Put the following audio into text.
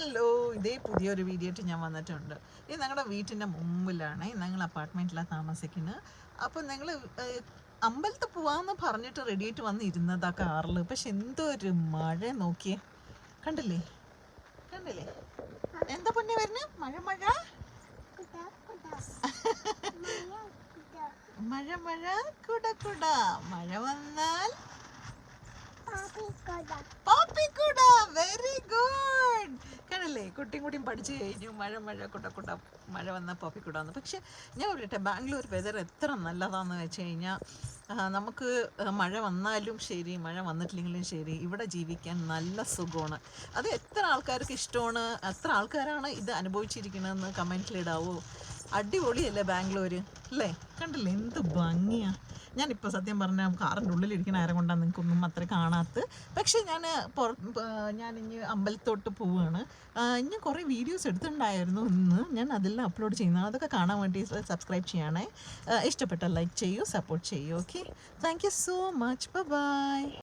Hello, ഇതേ പുതിയൊരു video ആയിട്ട് ഞാൻ വന്നിട്ടുണ്ട്. ഇത് ഞങ്ങളുടെ വീട്ടിൻ്റെ മുമ്പിലാണ്. ഞങ്ങൾ അപ്പാർട്ട്മെൻറ്റിലാണ് താമസിക്കുന്നത്. അപ്പോൾ ഞങ്ങൾ അമ്പലത്തിൽ പോവാമെന്ന് പറഞ്ഞിട്ട് റെഡി ആയിട്ട് വന്നിരുന്നതാ കാറിൽ. പക്ഷെ എന്തോ ഒരു മഴ നോക്കിയേ, കണ്ടില്ലേ കണ്ടില്ലേ എന്താ പൊന്നെ വരുന്നു? മഴ മഴ മഴ മഴ കുട കുട, മഴ വന്നാൽ പാപ്പിക്കുട. Very good. കണ്ടല്ലേ, കുട്ടിയും കൂടിയും പഠിച്ചു കഴിഞ്ഞു. മഴ മഴ കുട കുട, മഴ വന്നാൽ പാപ്പിക്കുടാന്ന്. പക്ഷെ ഞാൻ പറയട്ടെ, ബാംഗ്ലൂർ വെതർ എത്ര നല്ലതാണെന്ന് വെച്ച് കഴിഞ്ഞാൽ നമുക്ക് മഴ വന്നാലും ശരി, മഴ വന്നിട്ടില്ലെങ്കിലും ശരി, ഇവിടെ ജീവിക്കാൻ നല്ല സുഖമാണ്. അത് എത്ര ആൾക്കാർക്ക് ഇഷ്ടമാണ്, എത്ര ആൾക്കാരാണ് ഇത് അനുഭവിച്ചിരിക്കണമെന്ന് കമൻറ്റിലിടാവോ. അടിപൊളിയല്ലേ ബാംഗ്ലൂർ അല്ലേ? കണ്ടില്ലേ എന്ത് ഭംഗിയാണ്. ഞാനിപ്പോൾ സത്യം പറഞ്ഞാൽ കാറിൻ്റെ ഉള്ളിലിരിക്കുന്ന നേരം കൊണ്ടാണ് നിങ്ങൾക്കൊന്നും അത്ര കാണാത്ത. പക്ഷേ ഞാൻ ഇനി അമ്പലത്തോട്ട് പോവുകയാണ്. ഇനി കുറേ വീഡിയോസ് എടുത്തിട്ടുണ്ടായിരുന്നു ഇന്ന്. ഞാൻ അതെല്ലാം അപ്ലോഡ് ചെയ്യുന്നതാണ്. അതൊക്കെ കാണാൻ വേണ്ടി സബ്സ്ക്രൈബ് ചെയ്യണേ. ഇഷ്ടപ്പെട്ടാൽ ലൈക്ക് ചെയ്യൂ, സപ്പോർട്ട് ചെയ്യൂ. Okay, thank you so much. By.